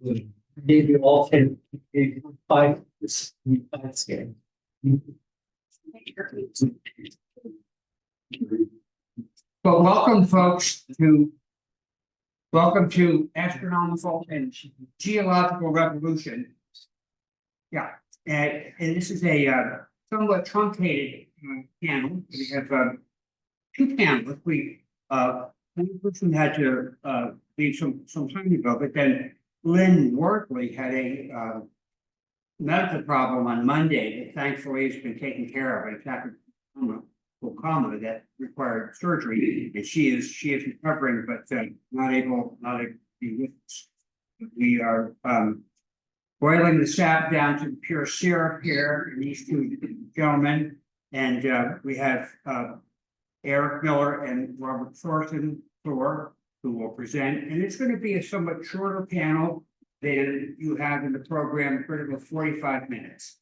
Gave you all 10, gave you five scale. Well, welcome to Astronomical and Geological Revolution. Yeah, and this is a somewhat truncated panel. We have two panelists. One person had to leave some time ago, but then Lynn Wortley had a medical problem on Monday that thankfully has been taken care of. In fact, coma that required surgery, and she is recovering, but not able to be with us. We are boiling the sap down to pure syrup here, and these two gentlemen, and we have Eric Miller and Robert Thorson who will present, and it's going to be a somewhat shorter panel than you have in the program, critical 45 minutes.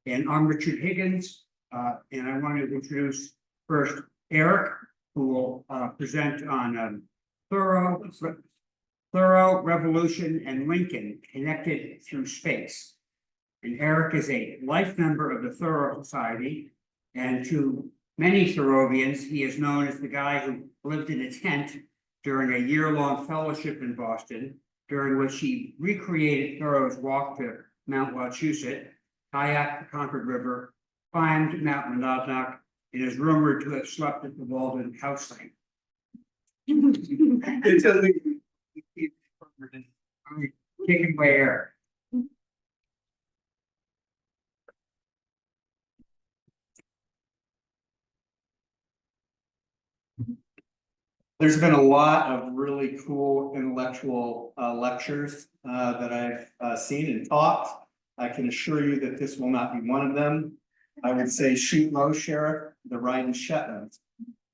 And I'm Richard Higgins, and I want to introduce first Eric, who will present on Thoreau, Revolution, and Lincoln Connected Through Space. And Eric is a life member of the Thoreau Society, and to many Thoreauvians, he is known as the guy who lived in a tent during a year-long fellowship in Boston, during which he recreated Thoreau's walk to Mount Wachusett, kayaked the Concord River, climbed Mount Monadnock, and is rumored to have slept at the Walden house site. Take it away, Eric. There's been a lot of really cool intellectual lectures that I've seen and taught. I can assure you that this will not be one of them. I would say shoot low, Sheriff, the right and Shetland.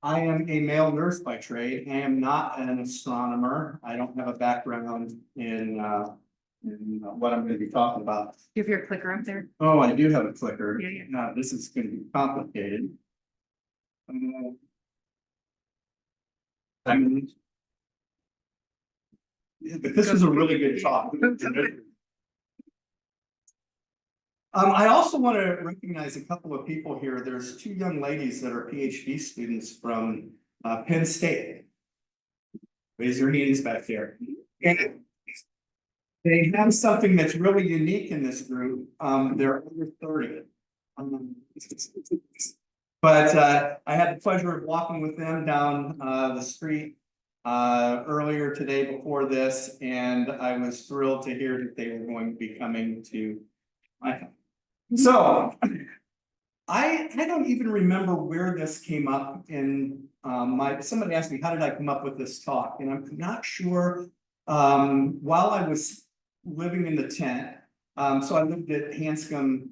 I am a male nurse by trade. I am not an astronomer. I don't have a background in what I'm going to be talking about. You have your clicker up there? Oh, I do have a clicker. Yeah. No, this is going to be complicated. But this was a really good talk. I also want to recognize a couple of people here. There's two young ladies that are PhD students from Penn State. Raise your hands back there. And they have something that's really unique in this group. They're under 30. But I had the pleasure of walking with them down the street earlier today before this, and I was thrilled to hear that they were going to be coming to my home. So I don't even remember where this came up in somebody asked me, how did I come up with this talk? And I'm not sure. While I was living in the tent, so I lived at Hanscom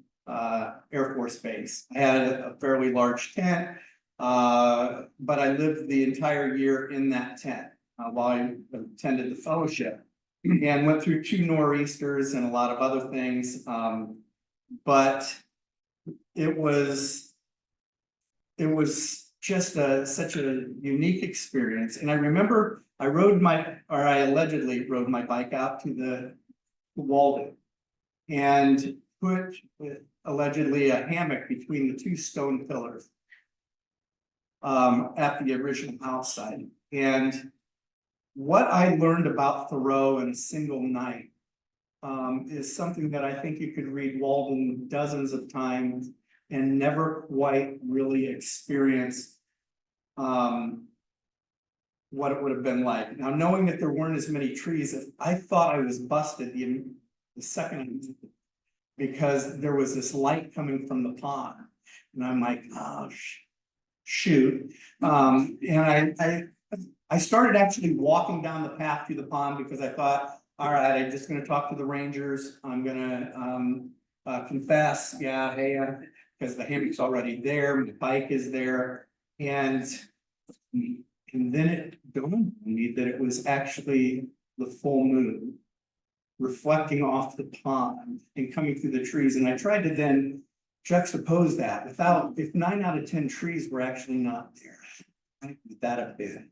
Air Force Base. I had a fairly large tent, but I lived the entire year in that tent while I attended the fellowship and went through 2 nor'easters and a lot of other things. But it was just such a unique experience. And I remember I allegedly rode my bike out to the Walden and put allegedly a hammock between the 2 stone pillars at the original house site. And what I learned about Thoreau in a single night is something that I think you could read Walden dozens of times and never quite really experience what it would have been like. Now, knowing that there weren't as many trees, I thought I was busted the second, because there was this light coming from the pond, and I'm like, oh shoot. And I started actually walking down the path to the pond because I thought, all right, I'm just going to talk to the rangers. I'm going to confess, yeah, hey, because the hammock's already there, the bike is there, and then it dawned on me that it was actually the full moon reflecting off the pond and coming through the trees. And I tried to then juxtapose that if 9 out of 10 trees were actually not there, right? Would that have been?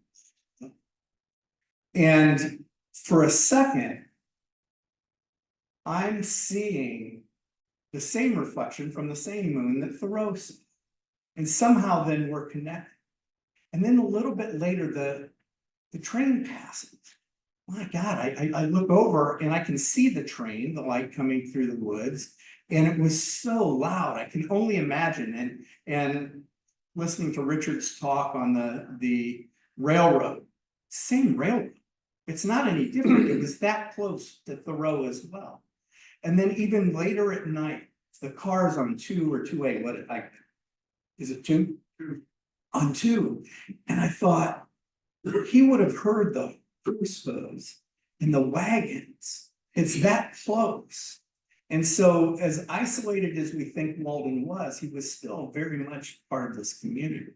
And for a second, I'm seeing the same reflection from the same moon that Thoreau saw. And somehow then we're connected. And then a little bit later, the train passes. My God, I look over and I can see the train, the light coming through the woods, and it was so loud. I can only imagine. And listening to Richard's talk on the railroad, same railroad. It's not any different. It was that close to Thoreau as well. And then even later at night, the cars on 2 or 2A, is it 2? On 2. And I thought, he would have heard the crucifix in the wagons. It's that close. And so as isolated as we think Walden was, he was still very much part of this community.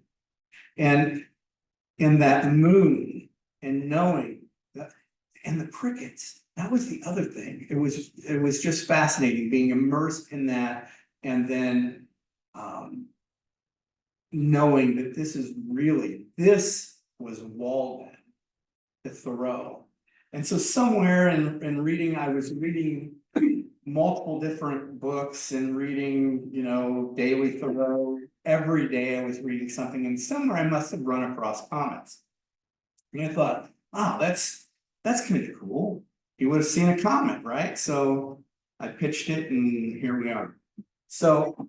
And in that moon and knowing that, and the crickets, that was the other thing. It was just fascinating being immersed in that, and then knowing that this was Walden to Thoreau. And so somewhere in reading, I was reading multiple different books and reading, daily Thoreau. Every day I was reading something, and somewhere I must have run across comments. And I thought, wow, that's kind of cool. You would have seen a comment, right? So I pitched it, and here we are. So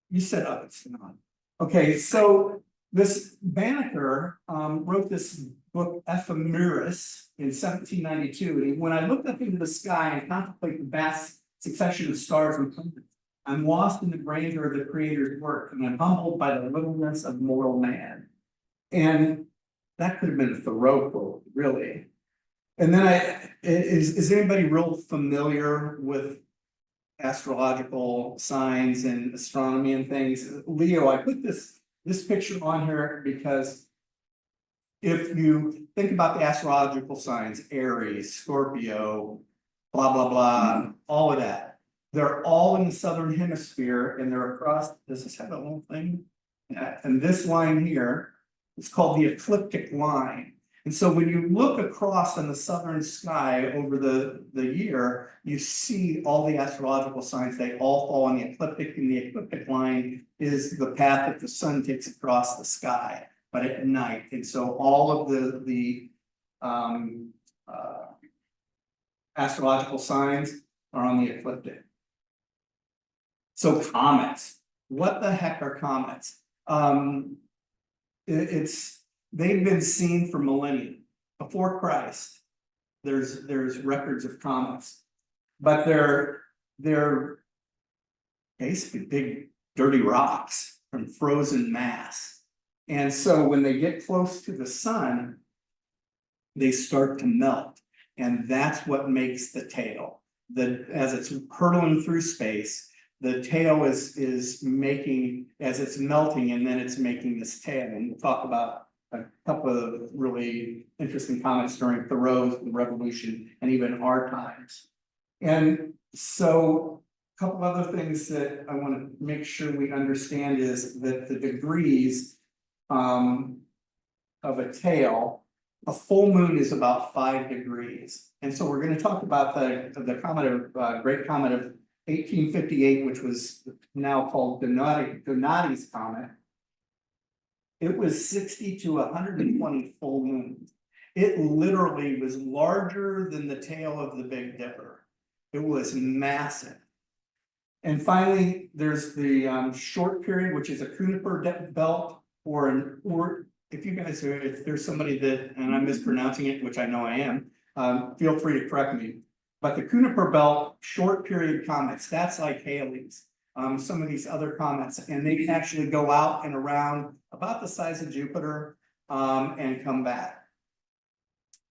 you said, oh, it's not. Okay, so this Banneker wrote this book Ephemeris in 1792. And when I looked up into the sky and contemplate the vast succession of stars and planets, I'm lost in the grandeur of the Creator's work, and I'm humbled by the littleness of mortal man. And that could have been a Thoreau quote, really. And then is anybody real familiar with astrological signs and astronomy and things? Leo, I put this picture on here because if you think about the astrological signs, Aries, Scorpio, blah, blah, blah, all of that, they're all in the southern hemisphere, and they're across, does this have a little thing? Yeah, and this line here, it's called the ecliptic line. And so when you look across in the southern sky over the year, you see all the astrological signs, they all fall on the ecliptic, and the ecliptic line is the path that the sun takes across the sky, but at night. And so all of the astrological signs are on the ecliptic. So comets, what the heck are comets? They've been seen for millennia. Before Christ, there's records of comets, but they're basically big dirty rocks from frozen mass. And so when they get close to the sun, they start to melt, and that's what makes the tail. As it's hurtling through space, the tail is making, as it's melting, and then it's making this tail. And we'll talk about a couple of really interesting comments during Thoreau's Revolution and even our times. And so a couple other things that I want to make sure we understand is that the degrees of a tail, a full moon is about 5 degrees. And so we're going to talk about the comet of Great Comet of 1858, which was now called Donati's Comet. It was 60 to 120 full moons. It literally was larger than the tail of the Big Dipper. It was massive. And finally, there's the short period, which is a Kuiper belt, or an Oort. If there's somebody that, and I'm mispronouncing it, which I know I am, feel free to correct me. But the Kuiper belt short period comets, that's like Halley's. Some of these other comets, and they can actually go out and around about the size of Jupiter and come back.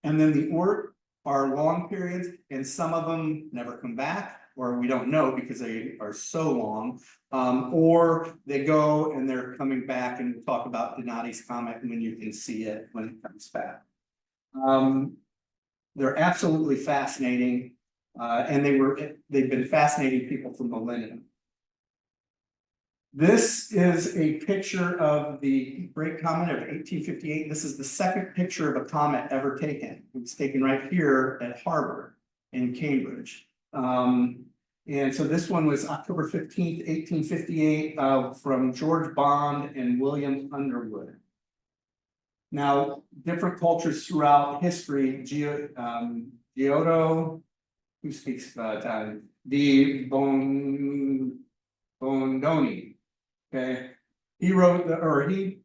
And then the Oort are long periods, and some of them never come back, or we don't know because they are so long, or they go and they're coming back, and we'll talk about Donati's Comet when you can see it when it comes back. They're absolutely fascinating, and they've been fascinating people for millennia. This is a picture of the Great Comet of 1858. This is the second picture of a comet ever taken. It was taken right here at Harvard in Cambridge. And so this one was October 15th, 1858, from George Bond and William Underwood. Now, different cultures throughout history, Giotto, who speaks Italian, di Bondoni, okay? He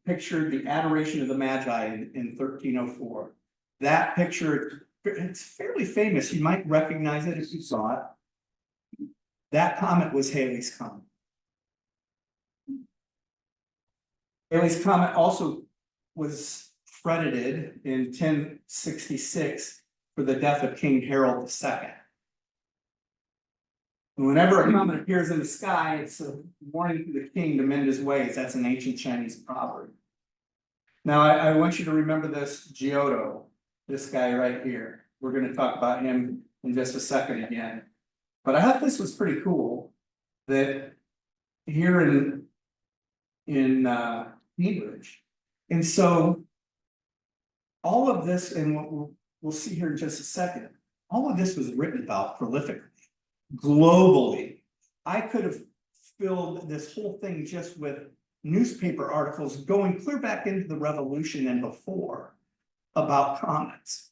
pictured the adoration of the Magi in 1304. That picture, it's fairly famous. You might recognize it if you saw it. That comet was Halley's Comet. Halley's Comet also was credited in 1066 for the death of King Harold II. Whenever a comet appears in the sky, it's a warning to the king to mend his ways. That's an ancient Chinese proverb. Now, I want you to remember this Giotto, this guy right here. We're going to talk about him in just a second again. But I thought this was pretty cool that here in Cambridge. And so all of this, and what we'll see here in just a second, all of this was written about prolifically. Globally, I could have filled this whole thing just with newspaper articles going clear back into the Revolution and before about comets.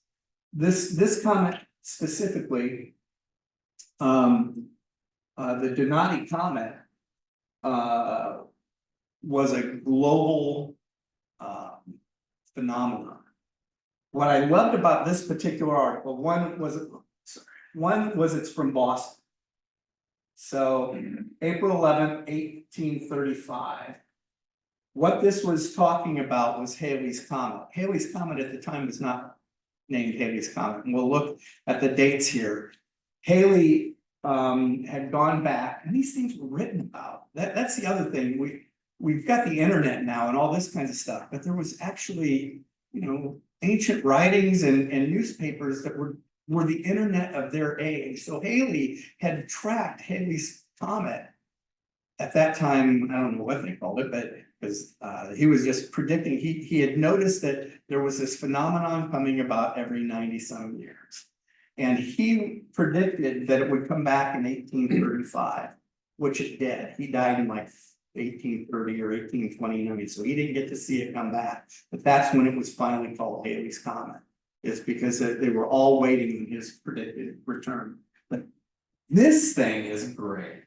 This comet specifically, the Donati comet, was a global phenomenon. What I loved about this particular article, one was it's from Boston. So April 11th, 1835. What this was talking about was Halley's Comet. Halley's Comet at the time was not named Halley's Comet. And we'll look at the dates here. Halley had gone back, and these things were written about. That's the other thing. We've got the internet now and all this kinds of stuff, but there was actually, ancient writings and newspapers that were the internet of their age. So Halley had tracked Halley's Comet at that time. I don't know what they called it, but because he was just predicting, he had noticed that there was this phenomenon coming about every 90-some years. And he predicted that it would come back in 1835, which it did. He died in like 1830 or 1829, so he didn't get to see it come back. But that's when it was finally called Halley's Comet. It's because they were all waiting on his predicted return. But this thing is great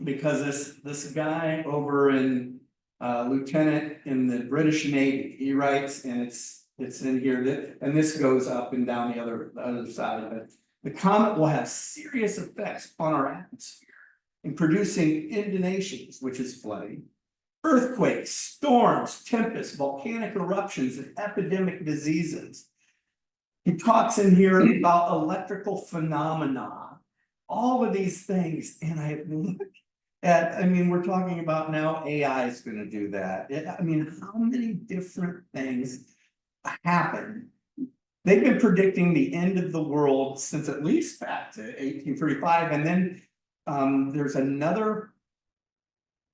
because this guy over in lieutenant in the British Navy, he writes, and it's in here, and this goes up and down the other side of it. The comet will have serious effects on our atmosphere in producing inundations, which is flooding, earthquakes, storms, tempests, volcanic eruptions, and epidemic diseases. He talks in here about electrical phenomena, all of these things. And I look at, we're talking about now AI is going to do that. How many different things happen? They've been predicting the end of the world since at least back to 1835. And then there's another,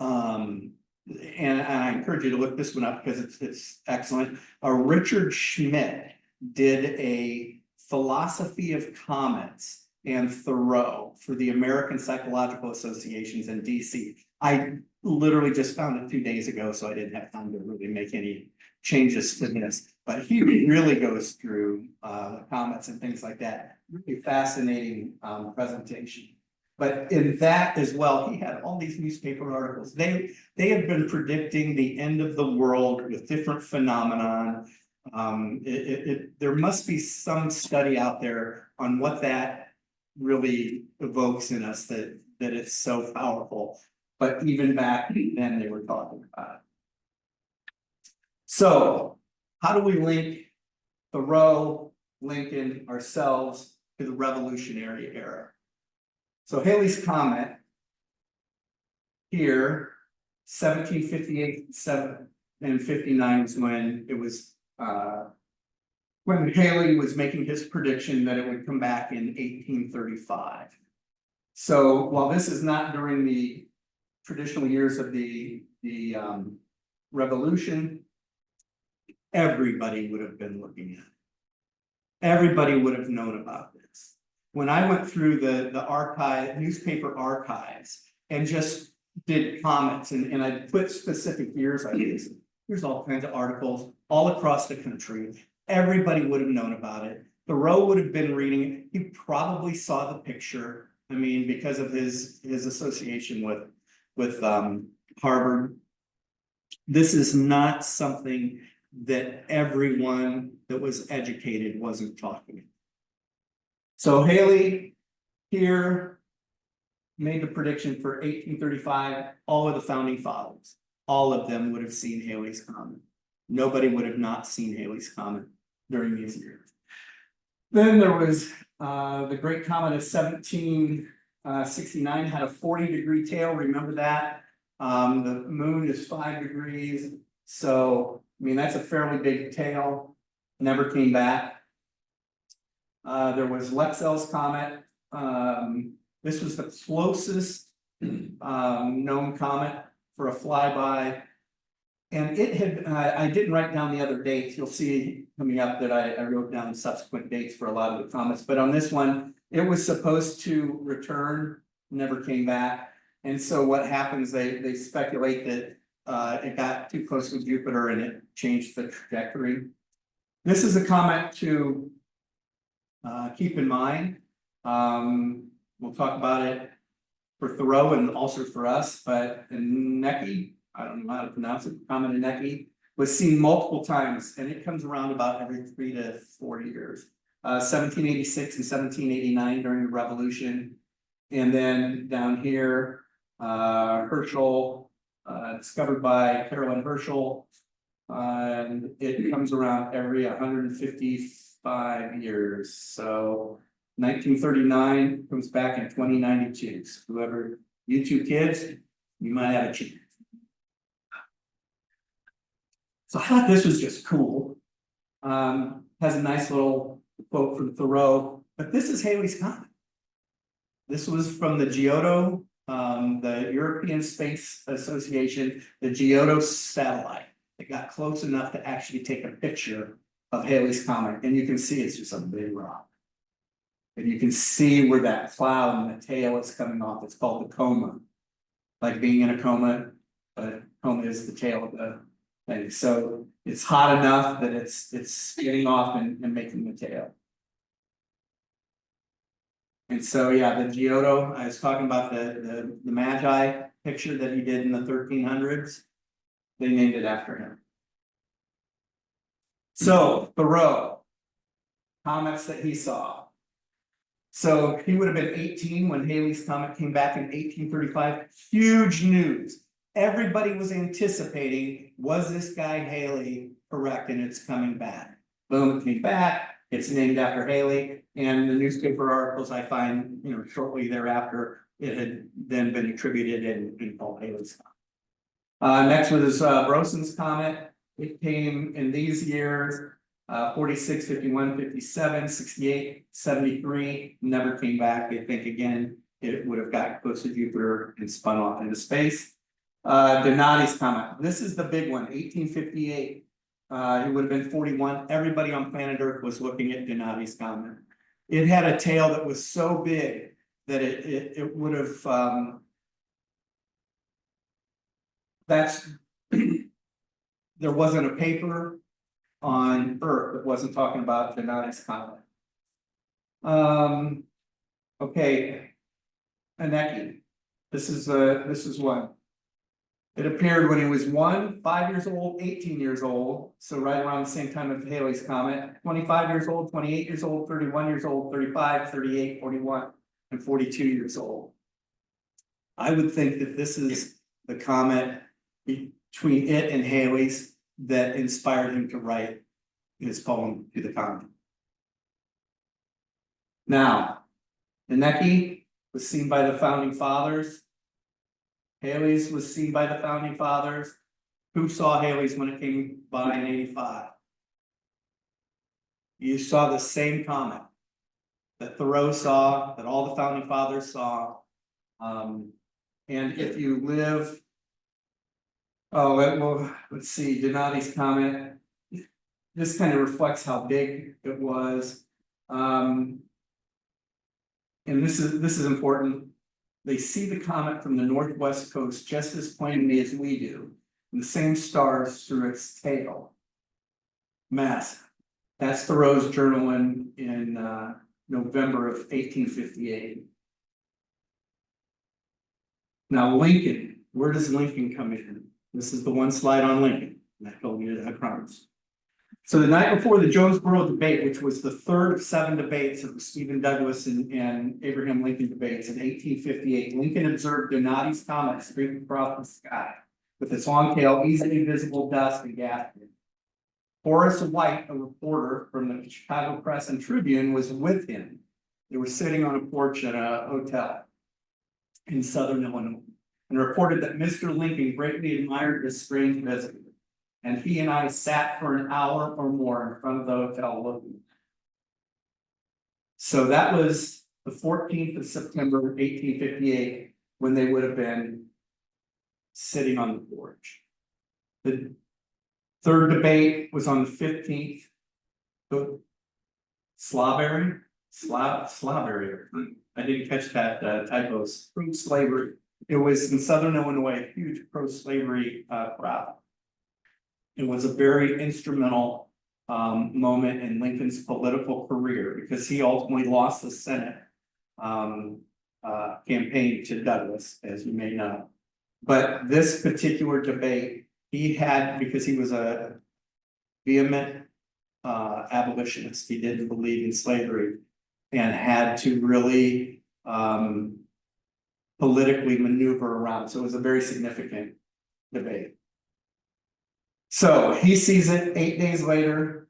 and I encourage you to look this one up because it's excellent. Richard Schmidt did a philosophy of comets and Thoreau for the American Psychological Associations in DC. I literally just found it 2 days ago, so I didn't have time to really make any changes to this. But he really goes through the comets and things like that. Really fascinating presentation. But in that as well, he had all these newspaper articles. They have been predicting the end of the world with different phenomenon. There must be some study out there on what that really evokes in us that it's so powerful. But even back then, they were talking about it. So, how do we link Thoreau, Lincoln, ourselves to the Revolutionary era? So Halley's Comet here, 1758, 59 was when it was when Halley was making his prediction that it would come back in 1835. So while this is not during the traditional years of the Revolution, everybody would have been looking at it. Everybody would have known about this. when I went through the newspaper archives and just did comments and I put specific years on these. There's all kinds of articles all across the country. Everybody would have known about it. Thoreau would have been reading it. He probably saw the picture. I mean, because of his association with Harvard. This is not something that everyone that was educated wasn't talking. So Haley here made the prediction for 1835. All of the founding fathers, all of them would have seen Haley's comet. Nobody would have not seen Haley's comet during these years. Then there was the Great Comet of 1769 had a 40-degree tail. Remember that? The moon is 5 degrees. So, I mean, that's a fairly big tail. Never came back. There was Lexell's comet. This was the closest known comet for a flyby. And it had, I didn't write down the other dates. You'll see coming up that I wrote down subsequent dates for a lot of the comets. But on this one, it was supposed to return, never came back. And so what happens, they speculate that it got too close to Jupiter and it changed the trajectory. This is a comet to keep in mind. We'll talk about it for Thoreau and also for us, but Necki, I don't know how to pronounce it, comet Necki, was seen multiple times, and it comes around about every 3 to 4 years. 1786 and 1789 during the Revolution. And then down here, Herschel, discovered by Carolyn Herschel, and it comes around every 155 years. So 1939 comes back in 2092. So whoever, you two kids, you might have a chance. So I thought this was just cool. Has a nice little quote from Thoreau, but this is Haley's comet. This was from the Giotto, the European Space Association, the Giotto satellite. It got close enough to actually take a picture of Haley's comet, and you can see it's just a big rock. And you can see where that cloud and the tail is coming off. It's called the coma, like being in a coma, but coma is the tail of the thing. So it's hot enough that it's getting off and making the tail. And so, yeah, the Giotto, I was talking about the Magi picture that he did in the 1300s. They named it after him. So Thoreau, comets that he saw. So he would have been 18 when Haley's comet came back in 1835. Huge news. Everybody was anticipating, was this guy Haley correct? And it's coming back. Boom, it came back. It's named after Haley. And the newspaper articles I find, shortly thereafter, it had then been attributed and called Haley's comet. Next was Broson's comet. It came in these years, 46, 51, 57, 68, 73, never came back. I think again, it would have gotten close to Jupiter and spun off into space. Donati's comet. This is the big one, 1858. It would have been 41. Everybody on planet Earth was looking at Donati's comet. It had a tail that was so big that it would have there wasn't a paper on Earth that wasn't talking about Donati's comet. Okay, Aneki. This is one. It appeared when he was 5 years old, 18 years old. So right around the same time as Haley's comet, 25 years old, 28 years old, 31 years old, 35, 38, 41, and 42 years old. I would think that this is the comet between it and Haley's that inspired him to write his poem to the comet. Now, Aneki was seen by the founding fathers. Haley's was seen by the founding fathers. Who saw Haley's when it came by in 85? You saw the same comet that Thoreau saw, that all the founding fathers saw. And if you live, let's see, Donati's comet. This kind of reflects how big it was. and this is important. They see the comet from the northwest coast just as plainly as we do, and the same stars through its tail. Massive. That's Thoreau's journal in November of 1858. Now Lincoln, where does Lincoln come in? This is the one slide on Lincoln. I told you, I promise. So the night before the Jonesboro debate, which was the third of 7 debates of the Stephen Douglas and Abraham Lincoln debates in 1858, Lincoln observed Donati's comet streak across the sky with its long tail, easily visible dust and gas. Horace White, a reporter from the Chicago Press and Tribune, was with him. They were sitting on a porch at a hotel in southern Illinois and reported that Mr. Lincoln greatly admired this strange visitor. And he and I sat for an hour or more in front of the hotel looking. So that was the 14th of September, 1858, when they would have been sitting on the porch. The third debate was on the 15th. Slavery. I didn't catch that typos. Pro-slavery. It was in southern Illinois, a huge pro-slavery crowd. It was a very instrumental moment in Lincoln's political career because he ultimately lost the Senate campaign to Douglas, as you may know. But this particular debate, he had, because he was a vehement abolitionist, he didn't believe in slavery and had to really politically maneuver around. So it was a very significant debate. So he sees it 8 days later.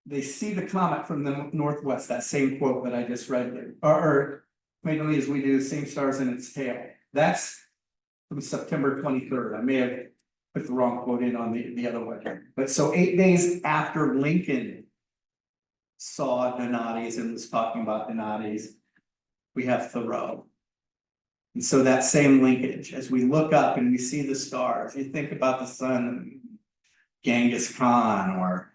They see the comet from the northwest, that same quote that I just read there, or mainly as we do, same stars in its tail. That's from September 23rd. I may have put the wrong quote in on the other one. But so 8 days after Lincoln saw Donati's and was talking about Donati's, we have Thoreau. And so that same linkage, as we look up and we see the stars, you think about the sun, Genghis Khan or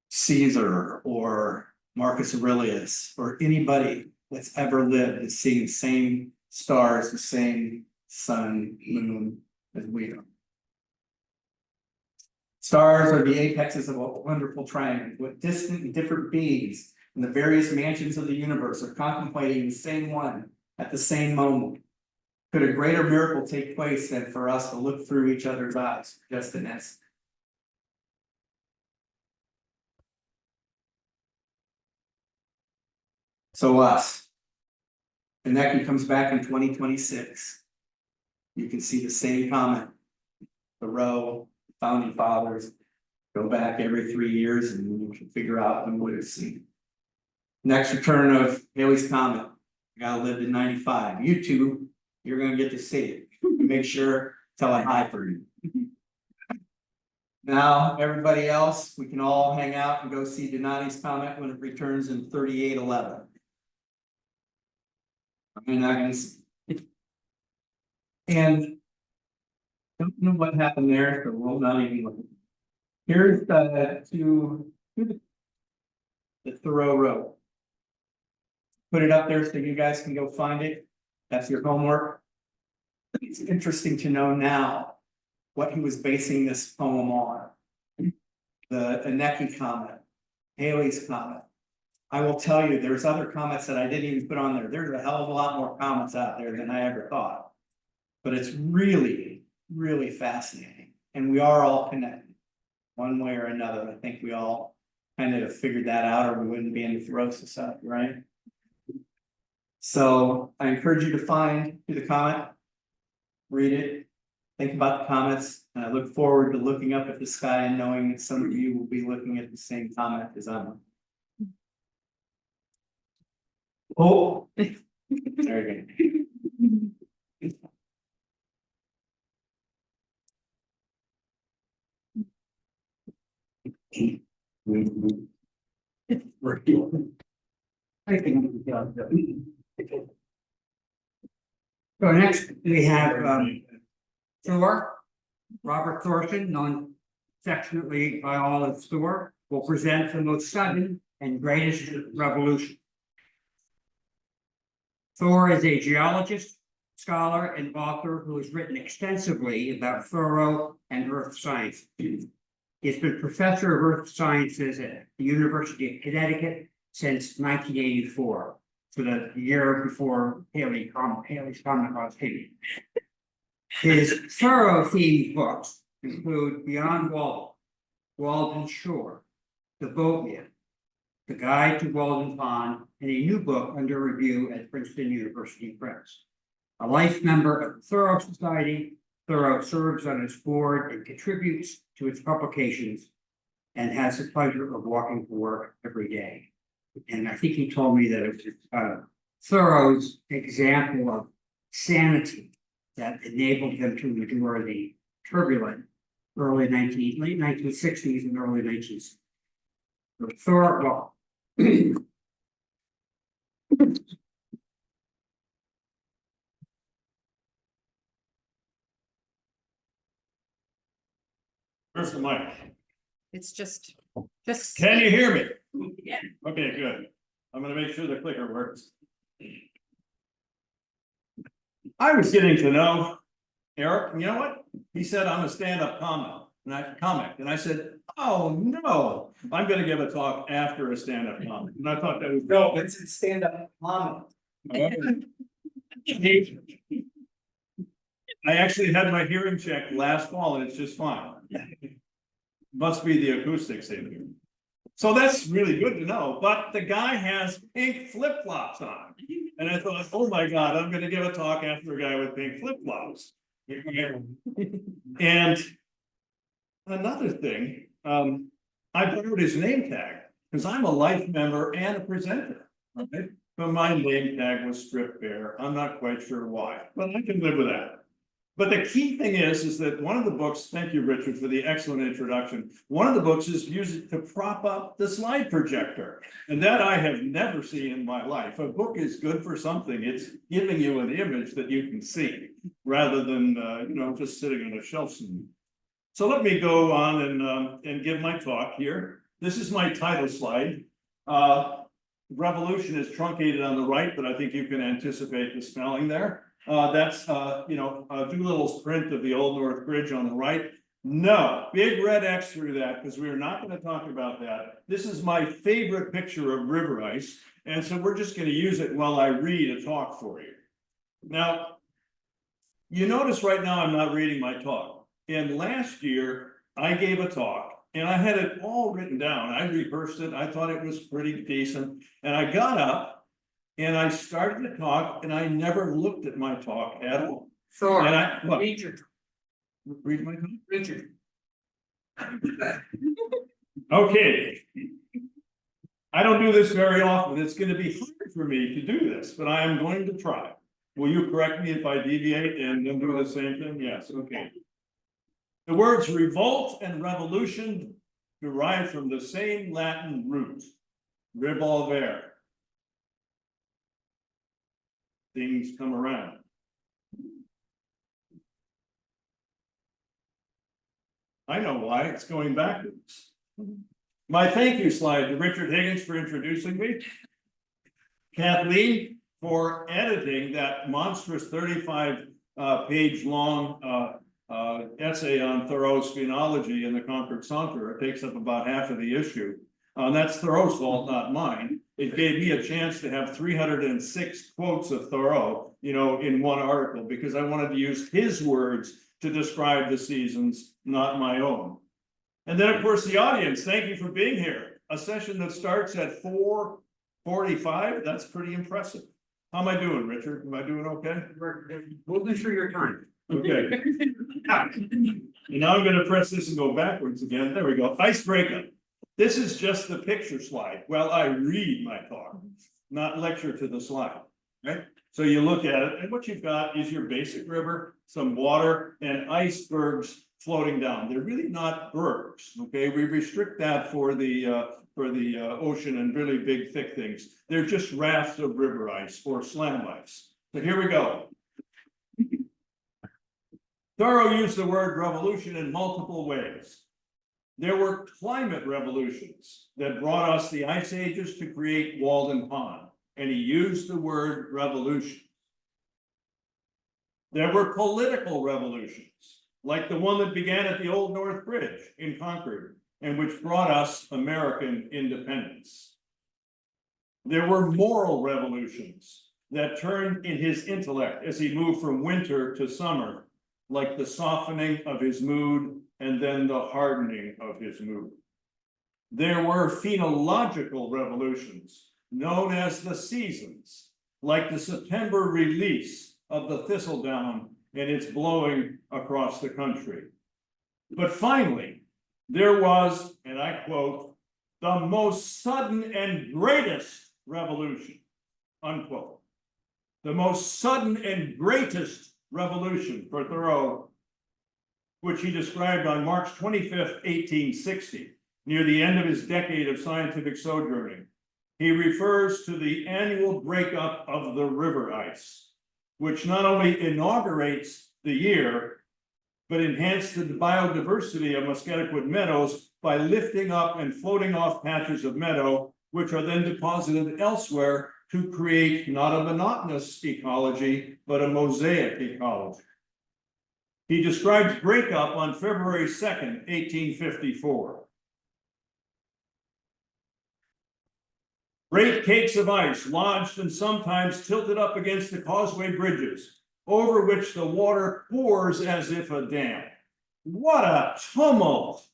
Caesar or Marcus Aurelius or anybody that's ever lived is seeing the same stars, the same sun, moon as we are. Stars are the apexes of a wonderful triangle, with distant and different beings in the various mansions of the universe are contemplating the same one at the same moment. Could a greater miracle take place than for us to look through each other's eyes for just an instant? So us. And that comes back in 2026. You can see the same comment. Thoreau, founding fathers, go back every 3 years and you can figure out when we would have seen. Next return of Halley's Comet. I gotta live to 95. You two, you're gonna get to see it. Make sure, tell it hi for you. Now, everybody else, we can all hang out and go see Donati's Comet when it returns in 3811. I'm not gonna see. And don't know what happened there, so we'll not even look. Here's the Thoreau wrote. Put it up there so you guys can go find it. That's your homework. It's interesting to know now what he was basing this poem on. The Aneki Comet, Halley's Comet. I will tell you, there's other comments that I didn't even put on there. There's a hell of a lot more comments out there than I ever thought. But it's really, really fascinating. And we are all connected one way or another. I think we all kind of figured that out or we wouldn't be in the Thoreau Society, right? So I encourage you to find the comment, read it, think about the comments, and I look forward to looking up at the sky and knowing that some of you will be looking at the same comment as I'm. Oh, there you go. So next we have Thor, Robert Thorson, known affectionately by all as Thor, will present the most sudden and greatest revolution. Thor is a geologist, scholar, and author who has written extensively about Thoreau and earth science. He's been professor of earth sciences at the University of Connecticut since 1984, so the year before Haley's Comet was taken. His Thoreau-themed books include Beyond Walden, Walden Shore, The Boatman, The Guide to Walden Pond, and a new book under review at Princeton University Press. A life member of the Thoreau Society, Thoreau serves on its board and contributes to its publications and has the pleasure of walking to work every day. And I think he told me that it was Thoreau's example of sanity that enabled him to endure the turbulent late 1960s and early 1970s. Thoreau, well, Where's the mic? It's just. Can you hear me? Yeah. Okay, good. I'm gonna make sure the clicker works. I was getting to know Eric, and you know what? He said, I'm a stand-up comic, and I said, oh, no, I'm gonna give a talk after a stand-up comic, and I thought that was. No, it's a stand-up comment. I actually had my hearing checked last fall and it's just fine. Must be the acoustics in here. So that's really good to know, but the guy has pink flip-flops on. And I thought, oh my God, I'm gonna give a talk after a guy with pink flip-flops. And another thing, I borrowed his name tag because I'm a life member and a presenter. Right? But my name tag was stripped bare. I'm not quite sure why, but I can live with that. But the key thing is that one of the books, thank you, Richard, for the excellent introduction. One of the books is used to prop up the slide projector. And that I have never seen in my life. A book is good for something. It's giving you an image that you can see rather than, just sitting on a shelf somewhere. So let me go on and give my talk here. This is my title slide. Revolution is truncated on the right, but I think you can anticipate the spelling there. That's Doolittle's print of the Old North Bridge on the right. No, big red X through that, because we are not going to talk about that. This is my favorite picture of river ice, and so we're just going to use it while I read a talk for you. Now, you notice right now I'm not reading my talk. And last year, I gave a talk, and I had it all written down. I rehearsed it. I thought it was pretty decent. And I got up, and I started to talk, and I never looked at my talk at all. Thor, And I, what? Richard, Read my talk? Richard. Okay. I don't do this very often. It's going to be hard for me to do this, but I am going to try. Will you correct me if I deviate and then do the same thing? Yes, okay. The words revolt and revolution derive from the same Latin root, revolvere. Things come around. I know why, it's going backwards. My thank you slide to Richard Higgins for introducing me. Kathleen for editing that monstrous 35 page long essay on Thoreau's phenology in the Concord Saunter. It takes up about half of the issue. That's Thoreau's fault, not mine. It gave me a chance to have 306 quotes of Thoreau, in one article, because I wanted to use his words to describe the seasons, not my own. And then, of course, the audience, thank you for being here. A session that starts at 4:45, that's pretty impressive. How am I doing, Richard? Am I doing okay? We're moving through your time. Okay. And now I'm gonna press this and go backwards again. There we go. Icebreaker. This is just the picture slide. Well, I read my talk, not lecture to the slide, right? So you look at it, and what you've got is your basic river, some water, and icebergs floating down. They're really not bergs, okay? We restrict that for the ocean and really big, thick things. They're just rafts of river ice or slam ice. So here we go. Thoreau used the word revolution in multiple ways. There were climate revolutions that brought us the ice ages to create Walden Pond and he used the word revolution. There were political revolutions, like the one that began at the Old North Bridge in Concord, and which brought us American independence. There were moral revolutions that turned in his intellect as he moved from winter to summer, like the softening of his mood and then the hardening of his mood. There were phenological revolutions known as the seasons, like the September release of the thistledown and its blowing across the country. But finally, there was, and I quote, the most sudden and greatest revolution, unquote. The most sudden and greatest revolution for Thoreau, which he described on March 25th, 1860, near the end of his decade of scientific sojourning. He refers to the annual breakup of the river ice, which not only inaugurates the year, but enhanced the biodiversity of Musketaquid meadows by lifting up and floating off patches of meadow, which are then deposited elsewhere to create not a monotonous ecology, but a mosaic ecology. He describes breakup on February 2nd, 1854. Great cakes of ice lodged and sometimes tilted up against the causeway bridges, over which the water pours as if a dam. What a tumult!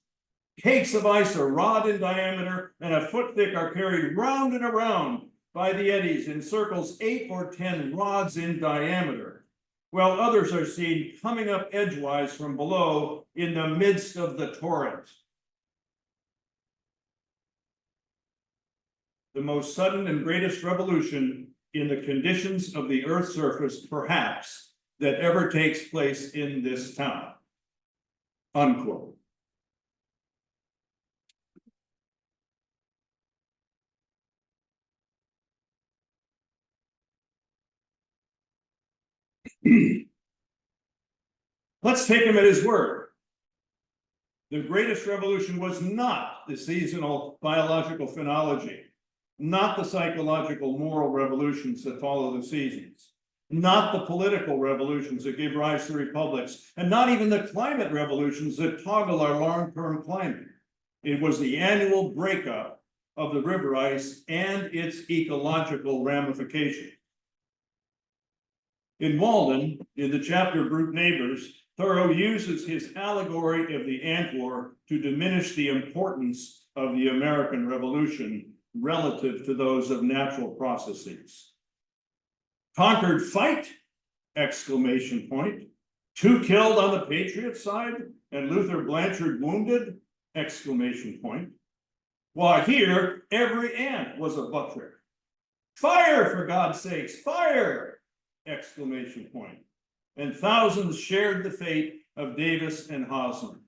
Cakes of ice a rod in diameter and a foot thick are carried round and around by the eddies in circles 8 or 10 rods in diameter, while others are seen coming up edgewise from below in the midst of the torrent. The most sudden and greatest revolution in the conditions of the Earth's surface, perhaps, that ever takes place in this town. Unquote. Let's take him at his word. The greatest revolution was not the seasonal biological phenology, not the psychological moral revolutions that follow the seasons, not the political revolutions that give rise to republics, and not even the climate revolutions that toggle our long-term climate. It was the annual breakup of the river ice and its ecological ramifications. In Walden, in the chapter Brute Neighbors, Thoreau uses his allegory of the ant war to diminish the importance of the American Revolution relative to those of natural processes. Conquered fight! Exclamation point. 2 killed on the Patriot side and Luther Blanchard wounded! Exclamation point. While here, every ant was a butcher. Fire, for God's sakes, fire! Exclamation point. And thousands shared the fate of Davis and Hosmer.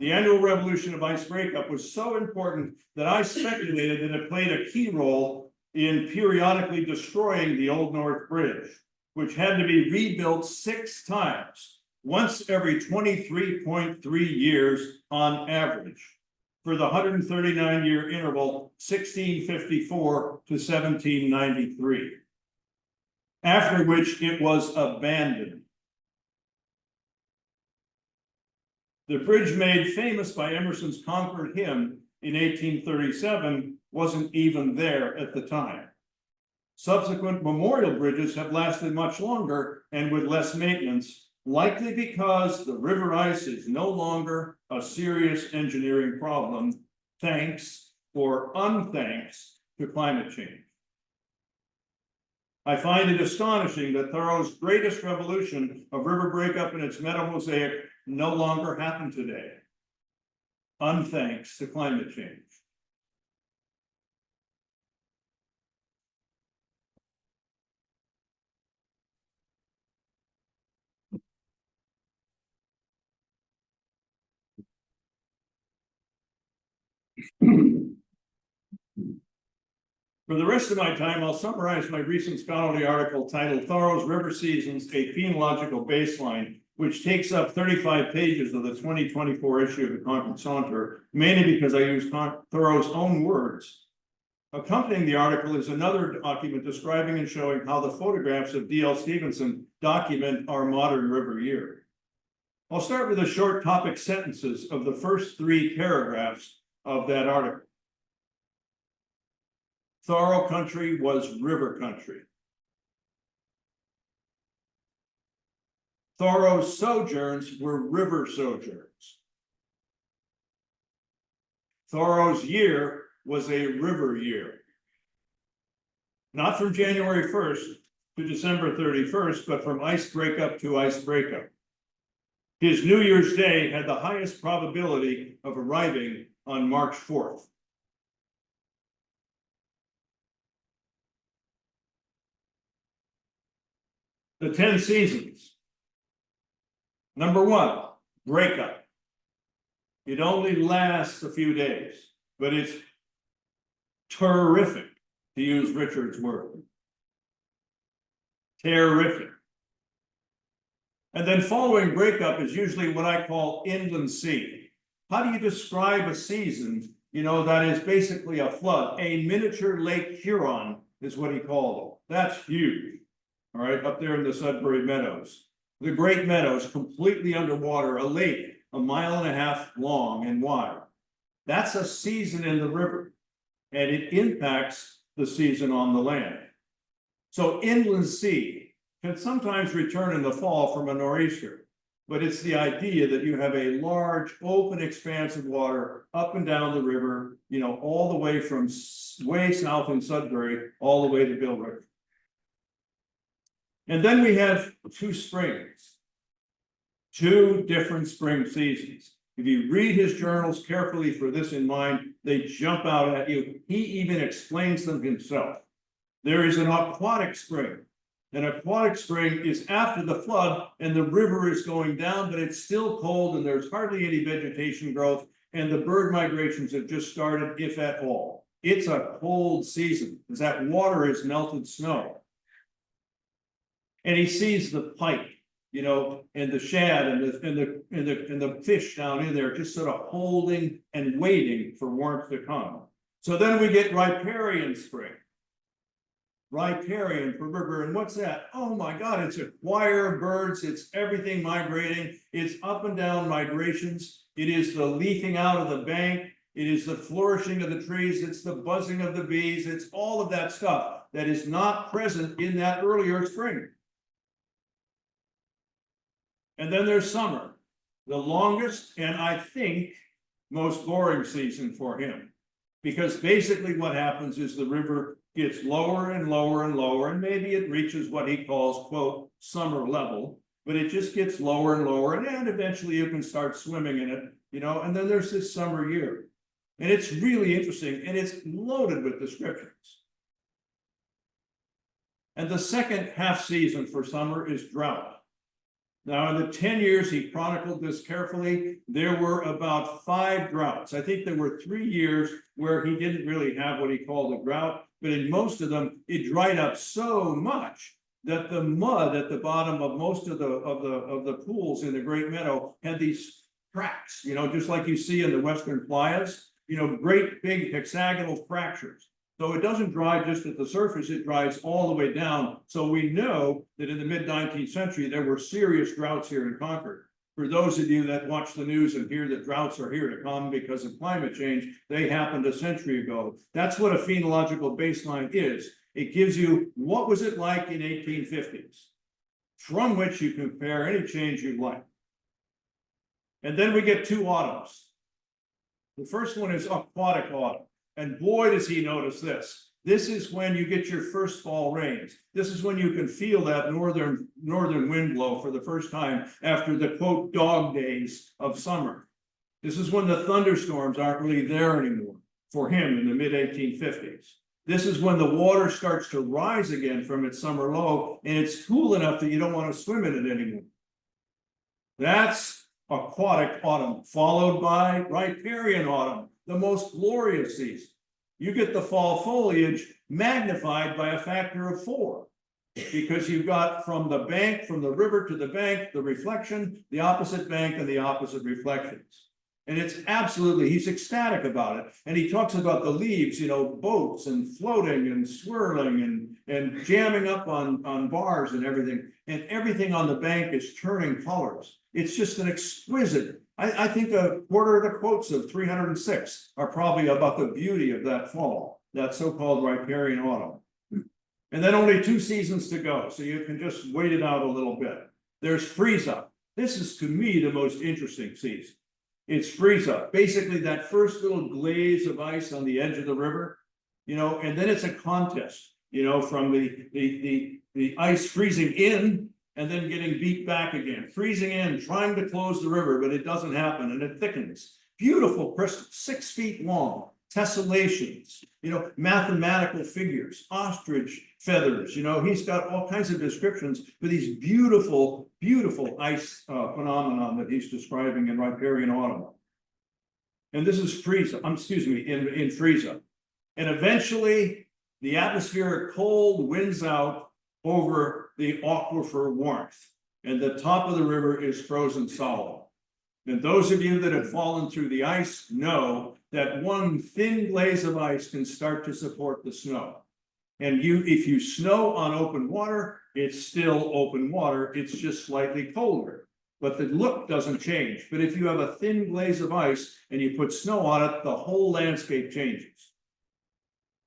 The annual revolution of ice breakup was so important that I speculated that it played a key role in periodically destroying the Old North Bridge, which had to be rebuilt 6 times, once every 23.3 years on average, for the 139-year interval 1654 to 1793, after which it was abandoned. The bridge made famous by Emerson's Concord hymn in 1837 wasn't even there at the time. Subsequent memorial bridges have lasted much longer and with less maintenance, likely because the river ice is no longer a serious engineering problem, thanks or unthanks to climate change. I find it astonishing that Thoreau's greatest revolution of river breakup and its meadow mosaic no longer happen today, unthanks to climate change. For the rest of my time, I'll summarize my recent scholarly article titled Thoreau's River Seasons, a Phenological Baseline, which takes up 35 pages of the 2024 issue of the Concord Saunter, mainly because I use Thoreau's own words Accompanying the article is another document describing and showing how the photographs of D.L. Stevenson document our modern river year. I'll start with the short topic sentences of the first 3 paragraphs of that article. Thoreau country was river country. Thoreau's sojourns were river sojourns. Thoreau's year was a river year. Not from January 1st to December 31st, but from ice breakup to ice breakup. His New Year's Day had the highest probability of arriving on March 4th. The 10 seasons. Number 1, breakup. It only lasts a few days, but it's terrific, to use Richard's word. Terrific. And then following breakup is usually what I call inland sea. How do you describe a season, that is basically a flood? A miniature Lake Huron is what he called it. That's huge. All right, up there in the Sudbury Meadows. The Great Meadows, completely underwater, a lake 1.5 miles long and wide. That's a season in the river, and it impacts the season on the land. So inland sea can sometimes return in the fall from a nor'easter, but it's the idea that you have a large, open expanse of water up and down the river, all the way from way south in Sudbury, all the way to Bill River. And then we have 2 springs, 2 different spring seasons. If you read his journals carefully for this in mind, they jump out at you. He even explains them himself. There is an aquatic spring. An aquatic spring is after the flood and the river is going down, but it's still cold and there's hardly any vegetation growth and the bird migrations have just started, if at all. It's a cold season because that water is melted snow. And he sees the pike, and the shad and the fish down in there just sort of holding and waiting for warmth to come. So then we get riparian spring. Riparian for river, and what's that? Oh my God, it's a choir of birds, it's everything migrating, it's up and down migrations, it is the leafing out of the bank, it is the flourishing of the trees, it's the buzzing of the bees, it's all of that stuff that is not present in that earlier spring. And then there's summer, the longest and I think most boring season for him. Because basically what happens is the river gets lower and lower and lower, and maybe it reaches what he calls, quote, summer level, but it just gets lower and lower, and eventually you can start swimming in it, and then there's this summer year. And it's really interesting, and it's loaded with descriptions. And the second half season for summer is drought. Now, in the 10 years he chronicled this carefully, there were about 5 droughts. I think there were 3 years where he didn't really have what he called a drought, but in most of them, it dried up so much that the mud at the bottom of most of the pools in the Great Meadow had these cracks, just like you see in the Western playas, great big hexagonal fractures. So it doesn't dry just at the surface, it dries all the way down. So we know that in the mid-19th century, there were serious droughts here in Concord. For those of you that watch the news and hear that droughts are here to come because of climate change, they happened a century ago. That's what a phenological baseline is. It gives you what was it like in 1850s, from which you compare any change you like. And then we get 2 autumns. The first one is aquatic autumn. And boy, does he notice this. This is when you get your first fall rains. This is when you can feel that northern wind blow for the first time after the, quote, dog days of summer. This is when the thunderstorms aren't really there anymore for him in the mid-1850s. This is when the water starts to rise again from its summer low, and it's cool enough that you don't want to swim in it anymore. That's aquatic autumn, followed by riparian autumn, the most glorious season. You get the fall foliage magnified by a factor of 4 because you've got from the bank, from the river to the bank, the reflection, the opposite bank, and the opposite reflections. And it's absolutely, he's ecstatic about it. And he talks about the leaves, you know, boats and floating and swirling and jamming up on bars and everything on the bank is turning colors. It's just an exquisite, I think a quarter of the quotes of 306 are probably about the beauty of that fall, that so-called riparian autumn. And then only 2 seasons to go, so you can just wait it out a little bit. There's freeze up. This is to me the most interesting season. It's freeze up, basically that first little glaze of ice on the edge of the river, you know, and then it's a contest, you know, from the ice freezing in and then getting beat back again, freezing in, trying to close the river, but it doesn't happen and it thickens. Beautiful crystals, 6 feet long, tessellations, you know, mathematical figures, ostrich feathers, you know, he's got all kinds of descriptions for these beautiful, beautiful ice phenomenon that he's describing in riparian autumn. And this is freeze up, in freeze up. And eventually the atmospheric cold wins out over the aquifer warmth, and the top of the river is frozen solid. And those of you that have fallen through the ice know that one thin glaze of ice can start to support the snow. And if you snow on open water, it's still open water, it's just slightly colder. But the look doesn't change. But if you have a thin glaze of ice and you put snow on it, the whole landscape changes.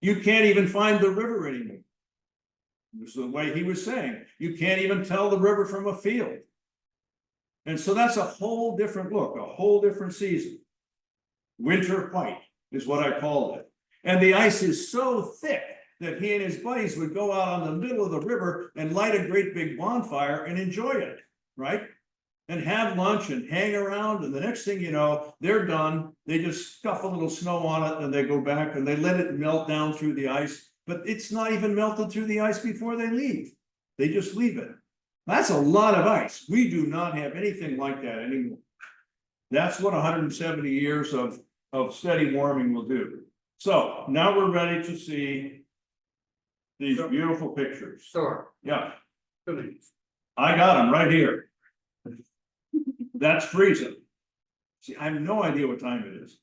You can't even find the river anymore. This is the way he was saying. You can't even tell the river from a field. And so that's a whole different look, a whole different season. Winter white is what I called it. And the ice is so thick that he and his buddies would go out on the middle of the river and light a great big bonfire and enjoy it, right? And have lunch and hang around, and the next thing you know, they're done. They just stuff a little snow on it and they go back and they let it melt down through the ice, but it's not even melted through the ice before they leave. They just leave it. That's a lot of ice. We do not have anything like that anymore. That's what 170 years of steady warming will do. So now we're ready to see these beautiful pictures. Sure. Yeah. I got them right here. That's freezing. See, I have no idea what time it is.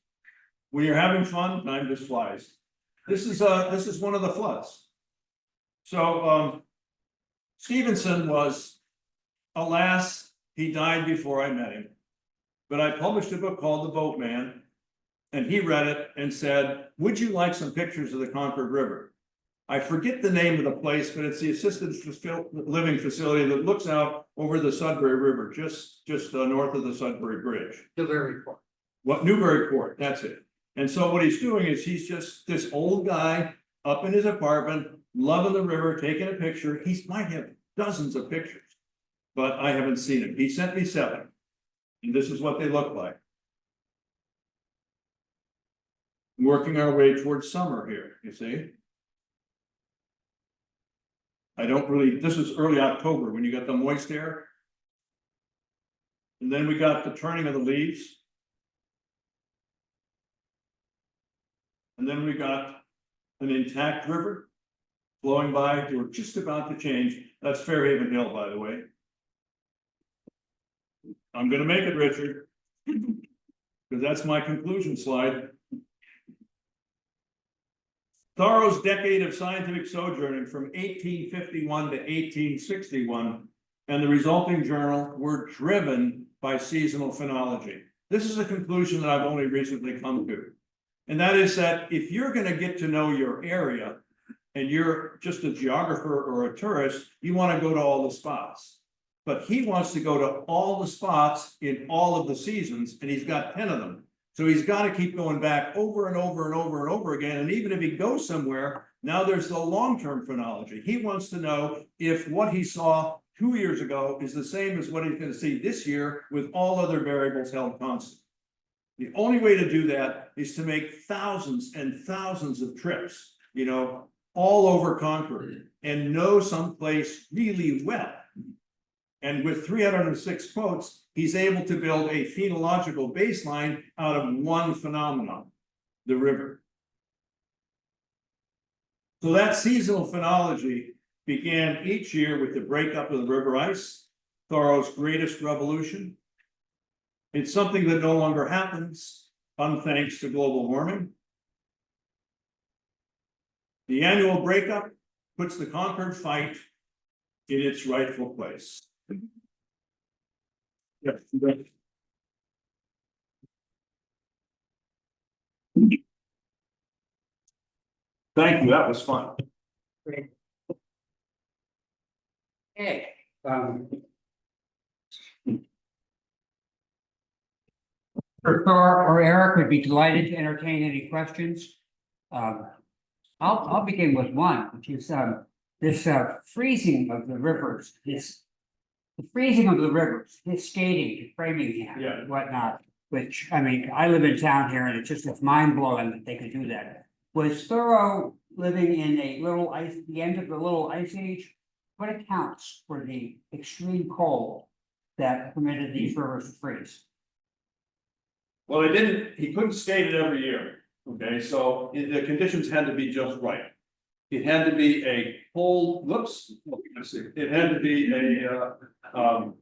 When you're having fun, time just flies. This is one of the floods. So Stevenson was, alas, he died before I met him. But I published a book called The Boatman, and he read it and said, would you like some pictures of the Concord River? I forget the name of the place, but it's the assisted living facility that looks out over the Sudbury River, just north of the Sudbury Bridge. Newburyport. Newburyport, that's it. And so what he's doing is he's just this old guy up in his apartment, loving the river, taking a picture. He might have dozens of pictures, but I haven't seen them. He sent me 7. And this is what they look like. Working our way towards summer here, you see. This is early October when you got the moist air. And then we got the turning of the leaves. And then we got an intact river flowing by. We're just about to change. That's Fairhaven Hill, by the way. I'm going to make it, Richard, because that's my conclusion slide. Thoreau's decade of scientific sojourning from 1851 to 1861 and the resulting journal were driven by seasonal phenology. This is a conclusion that I've only recently come to. And that is that if you're going to get to know your area and you're just a geographer or a tourist, you want to go to all the spots. But he wants to go to all the spots in all of the seasons, and he's got 10 of them. So he's got to keep going back over and over and over and over again. And even if he goes somewhere, now there's the long-term phrenology. He wants to know if what he saw 2 years ago is the same as what he's going to see this year with all other variables held constant. The only way to do that is to make thousands and thousands of trips, you know, all over Concord and know someplace really well. And with 306 quotes, he's able to build a phenological baseline out of one phenomenon, the river. So that seasonal phenology began each year with the breakup of the river ice, Thoreau's greatest revolution. It's something that no longer happens, thanks to global warming. The annual breakup puts the Concord fight in its rightful place. Yes. Thank you, that was fun. Okay, Thor or Eric would be delighted to entertain any questions. I'll begin with one, which is, this, freezing of the rivers, the freezing of the rivers, this skating to Framingham Yeah. and whatnot, which, I mean, I live in town here and it's mind blowing that they could do that. Was Thoreau living in the end of the little ice age? What accounts for the extreme cold that permitted these rivers to freeze? Well, he couldn't skate it every year, okay, so the conditions had to be just right. It had to be a cold, it had to be a, a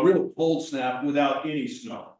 real cold snap without any snow.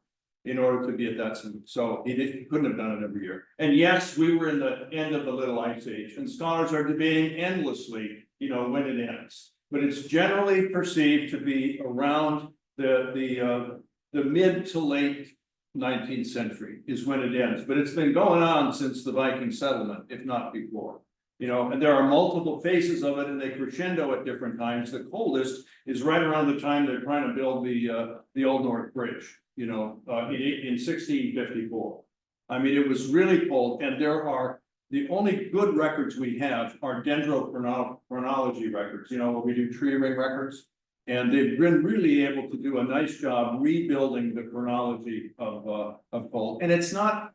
In order to be at that, so he couldn't have done it every year. And yes, we were in the end of the little ice age, and scholars are debating endlessly, when it ends. But it's generally perceived to be around the mid to late 19th century is when it ends, but it's been going on since the Viking settlement, if not before. And there are multiple phases of it, and they crescendo at different times. The coldest is right around the time they're trying to build the Old North Bridge, in 1654. I mean, it was really cold, and the only good records we have are dendrochronology records, where we do tree ring records. And they've been really able to do a nice job rebuilding the chronology of cold. And it's not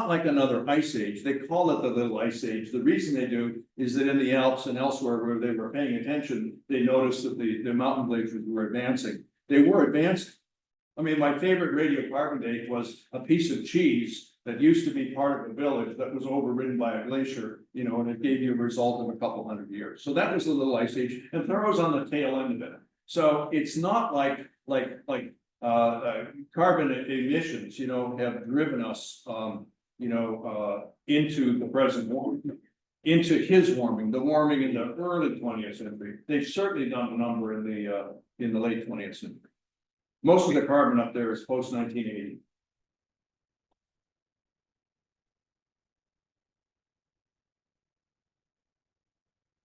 like another ice age. They call it the little ice age. The reason they do is that in the Alps and elsewhere where they were paying attention, they noticed that the mountain glaciers were advancing. They were advancing. I mean, my favorite radiocarbon date was a piece of cheese that used to be part of a village that was overridden by a glacier, and it gave you a result of a couple hundred years. So that was the little ice age, and Thoreau's on the tail end of it. So it's not like carbon emissions, have driven us, into the present warming, into his warming, the warming in the early 20th century. They've certainly done a number in the late 20th century. Most of the carbon up there is post 1980.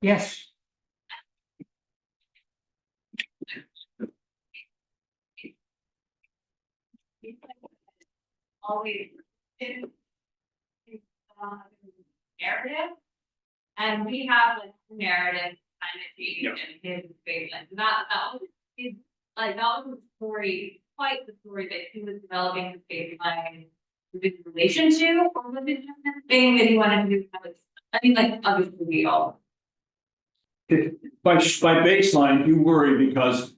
Yes. Always in narrative, and we have like narrative kind of change in his space, and that was his that was the story, quite the story that he was developing his baseline in relation to, or was it just this thing that he wanted to do? I mean, obviously we all. By baseline, you worry because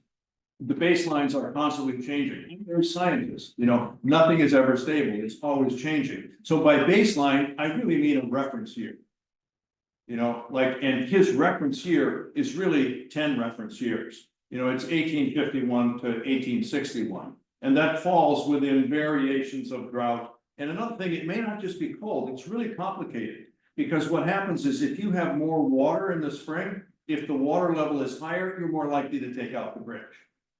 the baselines are constantly changing. They're scientists, nothing is ever stable, it's always changing. So by baseline, I really mean a reference year. And his reference year is really 10 reference years. It's 1851 to 1861. And that falls within variations of drought. And another thing, it may not just be cold, it's really complicated. Because what happens is if you have more water in the spring, if the water level is higher, you're more likely to take out the bridge.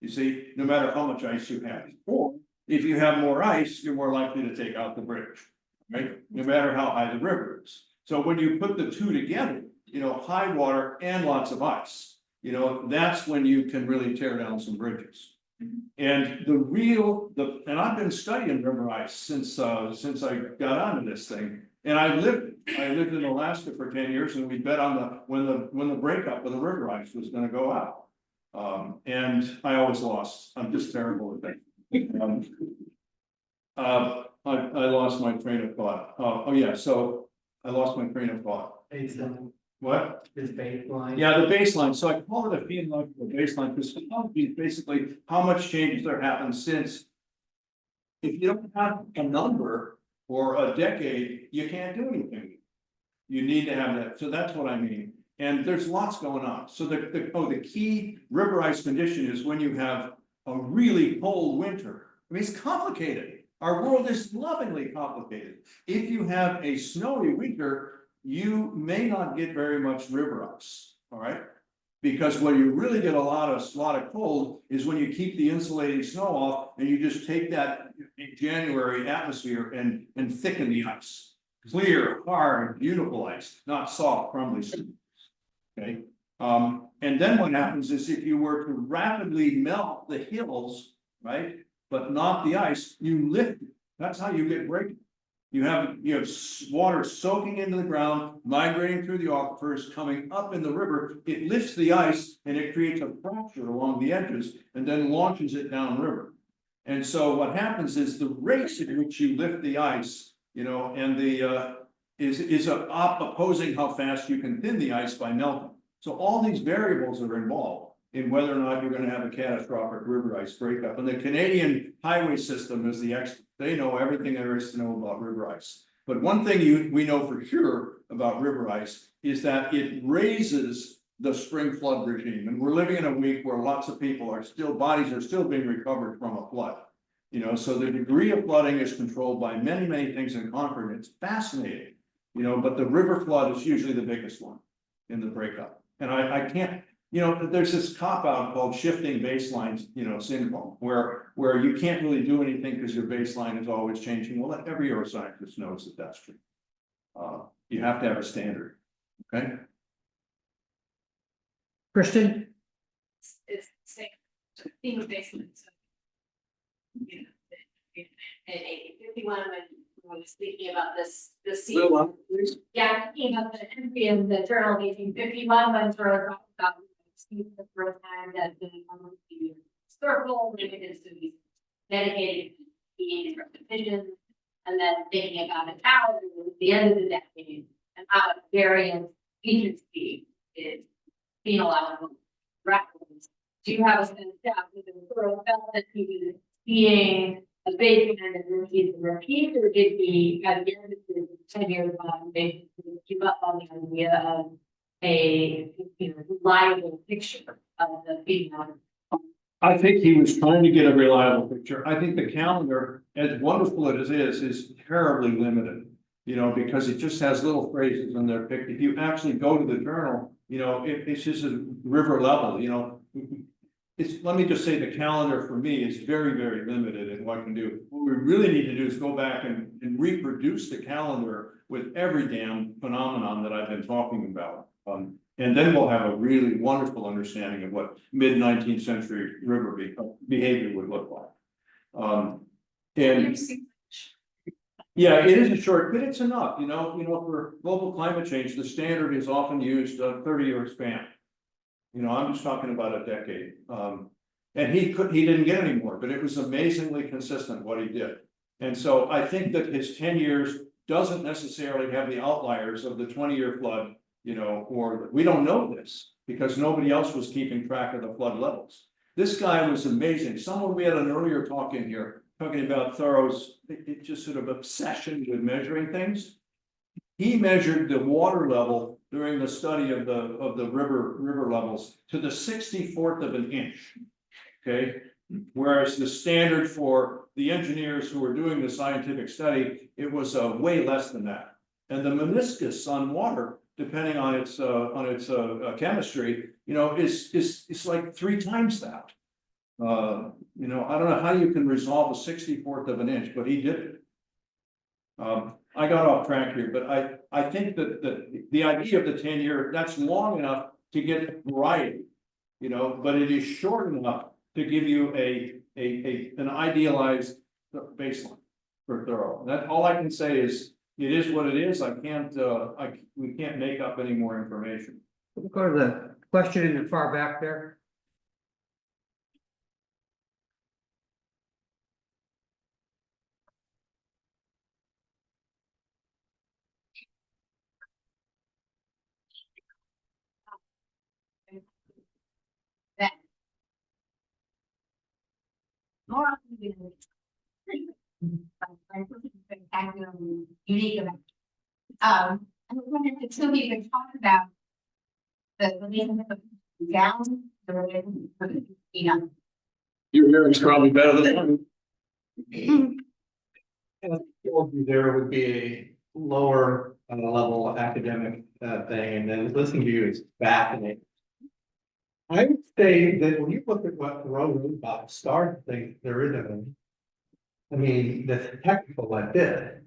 You see, no matter how much ice you have. Or if you have more ice, you're more likely to take out the bridge, right? No matter how high the river is. So when you put the two together, high water and lots of ice, that's when you can really tear down some bridges. And and I've been studying river ice since I got onto this thing. And I lived in Alaska for 10 years, and we bet on when the breakup of the river ice was going to go out. And I always lost. I'm just terrible at that. I lost my train of thought. So I lost my train of thought. Baseline, What? his baseline. Yeah, the baseline. So I call it a phenological baseline because phenology is basically how much change there happened since. If you don't have a number or a decade, you can't do anything. You need to have that. So that's what I mean. And there's lots going on. So the key river ice condition is when you have a really cold winter I mean, it's complicated. Our world is lovingly complicated. If you have a snowy winter, you may not get very much river ice, all right? Because when you really get a lot of cold is when you keep the insulating snow off and you just take that in January atmosphere and thicken the ice. Clear, hard, beautiful ice, not soft, crumbly. Okay, and then what happens is if you were to rapidly melt the hills, right, but not the ice, you lift it. That's how you get breaking. You have water soaking into the ground, migrating through the aquifers, coming up in the river. It lifts the ice and it creates a fracture along the edges and then launches it downriver. And so what happens is the rates at which you lift the ice, and the is opposing how fast you can thin the ice by melting. So all these variables are involved in whether or not you're going to have a catastrophic river ice breakup. And the Canadian highway system is the expert. They know everything there is to know about river ice. But one thing we know for sure about river ice is that it raises the spring flood regime. And we're living in a week where lots of people bodies are still being recovered from a flood. So the degree of flooding is controlled by many, many things in Concord. It's fascinating, but the river flood is usually the biggest one in the breakup. And I can't, there's this cop out called shifting baselines, syndrome, where you can't really do anything because your baseline is always changing. Well, every earth scientist knows that that's true. You have to have a standard, okay? Kristen? It's the same theme of basement, so. At 851, when I was thinking about this season. Yeah, thinking about the entry in the journal of 1851, when Thoreau talked about the first time that the circle limited to be dedicated to being repetition, and then thinking about it out at the end of the decade and how various feature speed is being allowed to reference. Do you have a sense that Thoreau felt that he was being a big kind of repeat, or did he at the end of his 10 years on basically give up on the idea of a reliable picture of the female? I think he was trying to get a reliable picture. I think the calendar, as wonderful as it is terribly limited, because it just has little phrases in there picked. If you actually go to the journal, it's just a river level, let me just say the calendar for me is very, very limited in what it can do. What we really need to do is go back and reproduce the calendar with every damn phenomenon that I've been talking about. And then we'll have a really wonderful understanding of what mid-19th century river behavior would look like. And yeah, it is a short, but it's enough, for global climate change, the standard is often used a 30-year span. I'm just talking about a decade. And he didn't get any more, but it was amazingly consistent what he did. And so I think that his 10 years doesn't necessarily have the outliers of the 20-year flood, or we don't know this because nobody else was keeping track of the flood levels. This guy was amazing. We had an earlier talk in here talking about Thoreau's just sort of obsession with measuring things. He measured the water level during the study of the river levels to the 64th of an inch. Okay, whereas the standard for the engineers who were doing the scientific study, it was way less than that. And the meniscus on water, depending on its chemistry, is like 3 times that. I don't know how you can resolve a 64th of an inch, but he did it. I got off track here, but I think that the idea of the 10-year, that's long enough to get variety, but it is short enough to give you an idealized baseline for Thoreau. That all I can say is it is what it is. We can't make up any more information. We'll go to the question in the far back there. That more often than spectacularly unique event. I was wondering if the two of you could talk about the relationship of down, the relationship of, Your hearing's probably better than mine. And I told you there would be a lower level academic thing, and then listening to you is fascinating. I would say that when you look at what Thoreau wrote about stars, things there isn't any. I mean, that's technical like this.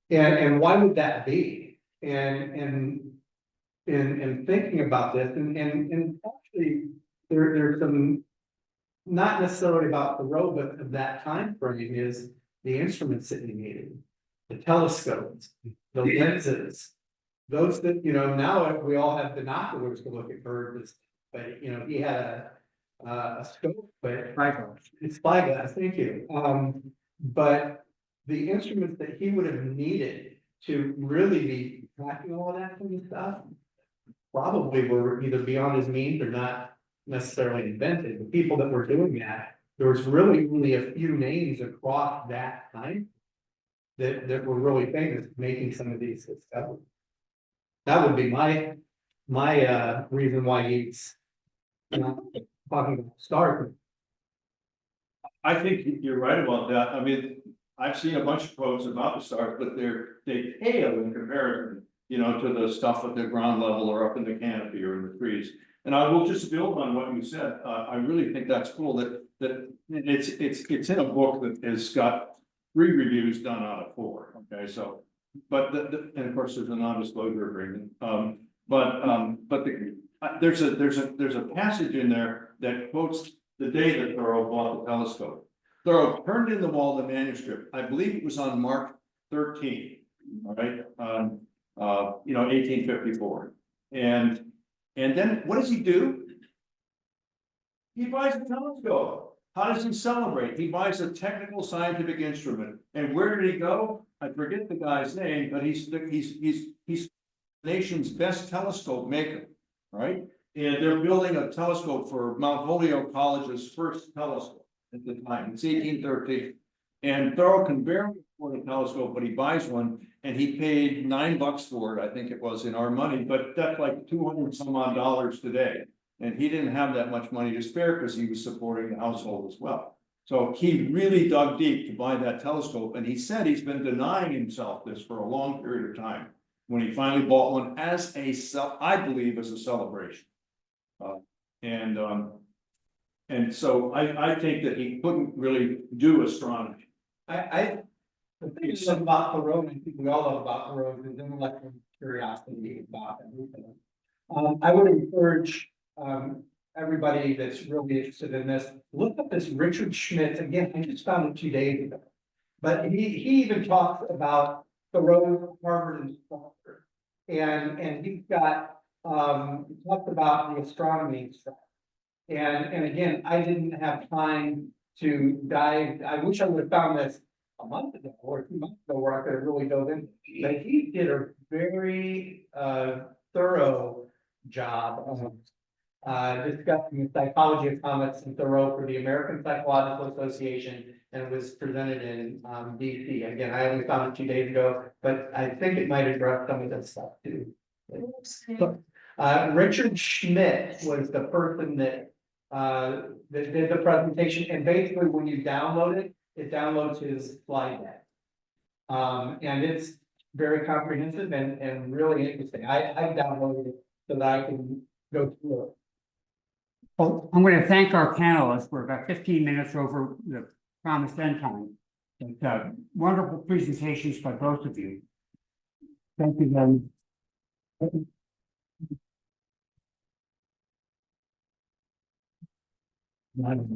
And why would that be? And thinking about this, and actually there's some, not necessarily about Thoreau, but of that time frame is the instruments that he needed, the telescopes, the lenses, those that, now we all have binoculars to look at birds, but, he had a scope, but it's spyglass, thank you. But the instruments that he would have needed to really be tracking all of that kind of stuff probably were either beyond his means or not necessarily invented. The people that were doing that, there was really only a few names across that time that were really famous making some of these discoveries. That would be my reason why he's talking about stars. I think you're right about that. I mean, I've seen a bunch of quotes about the stars, but they pale in comparison, to the stuff at the ground level or up in the canopy or in the trees. And I will just build on what you said. I really think that's cool that it's in a book that has got 3 reviews done out of 4. Okay, so, but and of course there's a non-disclosure agreement. There's a passage in there that quotes the day that Thoreau bought the telescope. Thoreau turned in the wall the manuscript. I believe it was on March 13th. All right, 1854. And then what does he do? He buys a telescope. How does he celebrate? He buys a technical scientific instrument. And where did he go? I forget the guy's name, but he's the nation's best telescope maker, right? And they're building a telescope for Mount Holyoke College's first telescope at the time. It's 1813. And Thoreau can barely afford a telescope, but he buys one, and he paid $9 for it, I think it was, in our money, but that's like 200 some odd dollars today. And he didn't have that much money to spare because he was supporting the household as well. So he really dug deep to buy that telescope, and he said he's been denying himself this for a long period of time. When he finally bought one as I believe as a celebration. And so I think that he couldn't really do astronomy. The thing is about Thoreau, and I think we all love about Thoreau, is intellectual curiosity about everything. I would encourage everybody that's really interested in this, look up this Richard Schmidt. Again, I just found it 2 days ago. But he even talks about Thoreau, Harvard instructor. And he's got talked about the astronomy stuff. And again, I didn't have time to dive. I wish I would have found this a month ago or 2 months ago where I could have really dove in. But he did a very thorough job of discussing the psychology of comets and Thoreau for the American Psychological Association, and it was presented in DC. Again, I only found it 2 days ago, but I think it might address some of this stuff too. Richard Schmidt was the person that did the presentation, and basically when you download it, it downloads his slide deck. And it's very comprehensive and really interesting. I downloaded it so that I can go through it. Well, I'm going to thank our panelists. We're about 15 minutes over the promised end time. And, wonderful presentations by both of you. Thank you very much.